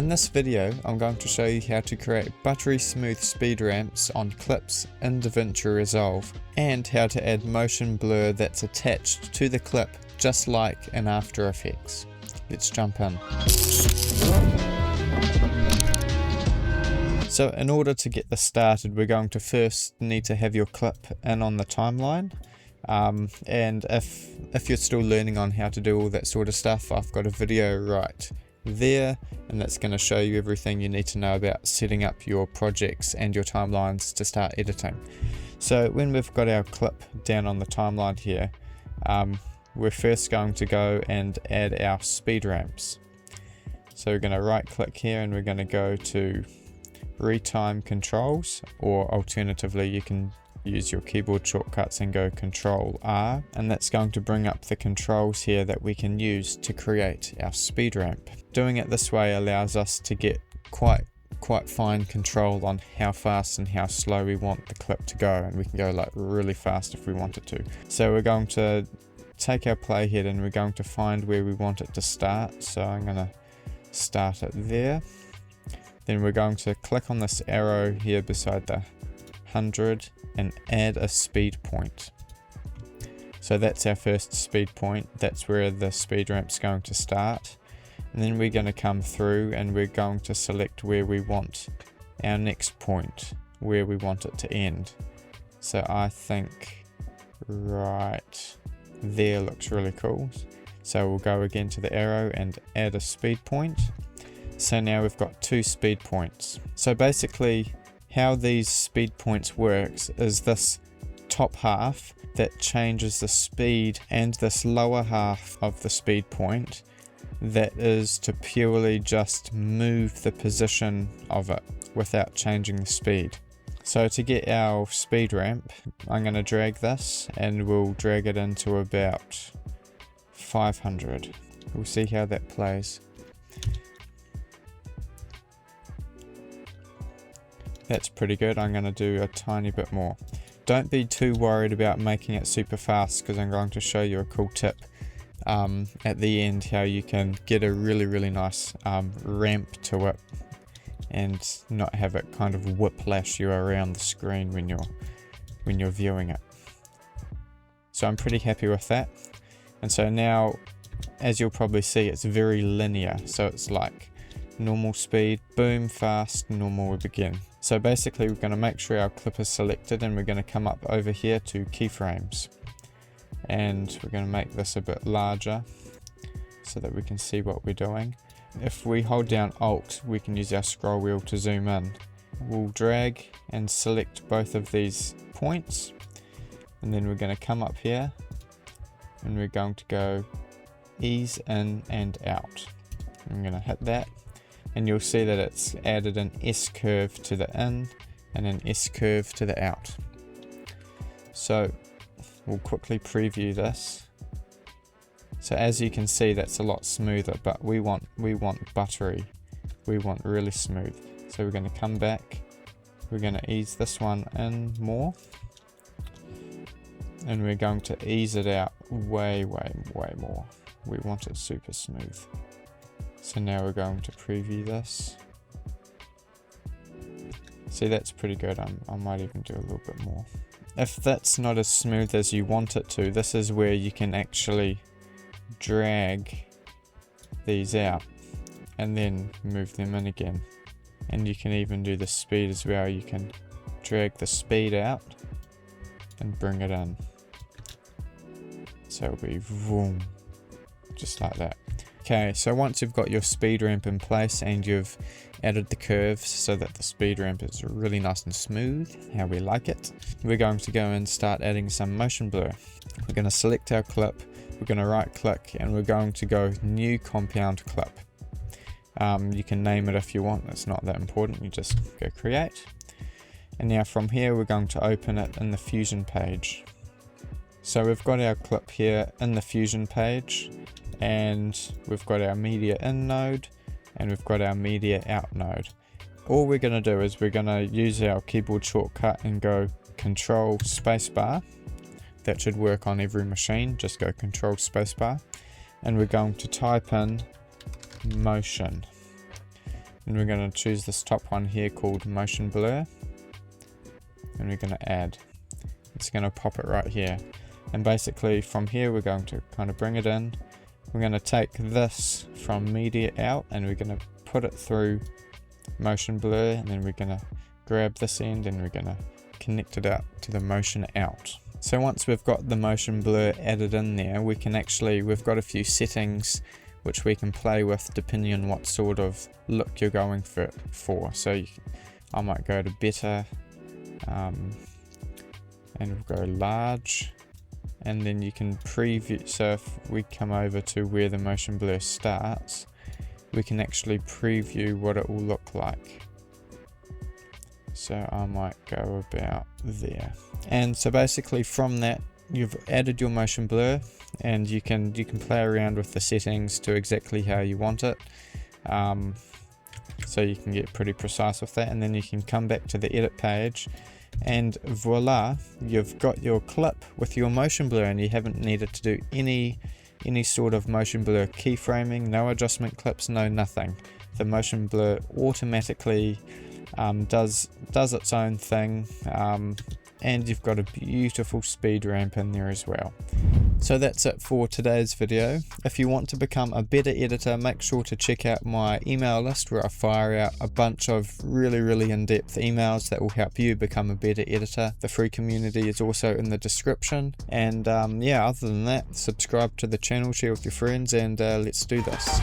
In this video, I'm going to show you how to create buttery smooth speed ramps on clips in DaVinci Resolve, and how to add motion blur that's attached to the clip just like in After Effects. Let's jump in. So in order to get this started, we're going to first need to have your clip in on the timeline. And if you're still learning on how to do all that sort of stuff, I've got a video right there, and that's going to show you everything you need to know about setting up your projects and your timelines to start editing. So when we've got our clip down on the timeline here, we're first going to go and add our speed ramps. So we're going to right click here and we're going to go to Retime controls, or alternatively you can use your keyboard shortcuts and go Control R, and that's going to bring up the controls here that we can use to create our speed ramp. Doing it this way allows us to get quite fine control on how fast and how slow we want the clip to go, and we can go like really fast if we want it to. So we're going to take our playhead and we're going to find where we want it to start. So I'm going to start it there. Then we're going to click on this arrow here beside the 100 and add a speed point. So that's our first speed point. That's where the speed ramp's going to start. And then we're going to come through and we're going to select where we want our next point, where we want it to end. So I think right there looks really cool. So we'll go again to the arrow and add a speed point. So now we've got 2 speed points. So basically how these speed points works is this top half that changes the speed, and this lower half of the speed point that is to purely just move the position of it without changing the speed. So to get our speed ramp, I'm going to drag this and we'll drag it into about 500. We'll see how that plays. That's pretty good. I'm going to do a tiny bit more. Don't be too worried about making it super fast, because I'm going to show you a cool tip at the end how you can get a really nice ramp to it and not have it kind of whiplash you around the screen when you're viewing it. So I'm pretty happy with that. And so now, as you'll probably see, it's very linear. So it's like normal speed, boom, fast, normal, we begin. So basically we're going to make sure our clip is selected, and we're going to come up over here to keyframes, and we're going to make this a bit larger so that we can see what we're doing. If we hold down Alt, we can use our scroll wheel to zoom in. We'll drag and select both of these points, and then we're going to come up here and we're going to go ease in and out. I'm going to hit that, and you'll see that it's added an S curve to the in and an S curve to the out. So we'll quickly preview this. So as you can see, that's a lot smoother, but we want buttery. We want really smooth. So we're going to come back. We're going to ease this one in more, and we're going to ease it out way more. We want it super smooth. So now we're going to preview this. See, that's pretty good. I might even do a little bit more. If that's not as smooth as you want it to, this is where you can actually drag these out and then move them in again. And you can even do the speed as well. You can drag the speed out and bring it in. So it'll be vroom, just like that. Okay, so once you've got your speed ramp in place and you've added the curves so that the speed ramp is really nice and smooth, how we like it, we're going to go and start adding some motion blur. We're going to select our clip, we're going to right click, and we're going to go new compound clip. You can name it if you want, it's not that important, you just go create. And now from here we're going to open it in the Fusion page. So we've got our clip here in the Fusion page, and we've got our media in node, and we've got our media out node. All we're going to do is we're going to use our keyboard shortcut and go Control Spacebar. That should work on every machine, just go Control Spacebar, and we're going to type in motion. and we're going to choose this top one here called motion blur, and we're going to add. It's going to pop it right here, and basically from here we're going to kind of bring it in. We're going to take this from media out and we're going to put it through motion blur, and then we're going to grab this end and we're going to connect it out to the motion out. So once we've got the motion blur added in there, we can actually, we've got a few settings which we can play with depending on what sort of look you're going for. So I might go to better, and we'll go large, and then you can preview. So if we come over to where the motion blur starts, we can actually preview what it will look like. So I might go about there. And so basically from that, you've added your motion blur, and you can play around with the settings to exactly how you want it. So you can get pretty precise with that, and then you can come back to the edit page, and voila, you've got your clip with your motion blur, and you haven't needed to do any sort of motion blur keyframing, no adjustment clips, no nothing. The motion blur automatically does its own thing, and you've got a beautiful speed ramp in there as well. So that's it for today's video. If you want to become a better editor, make sure to check out my email list where I fire out a bunch of really in-depth emails that will help you become a better editor. The free community is also in the description, and yeah, other than that, subscribe to the channel, share with your friends, and let's do this.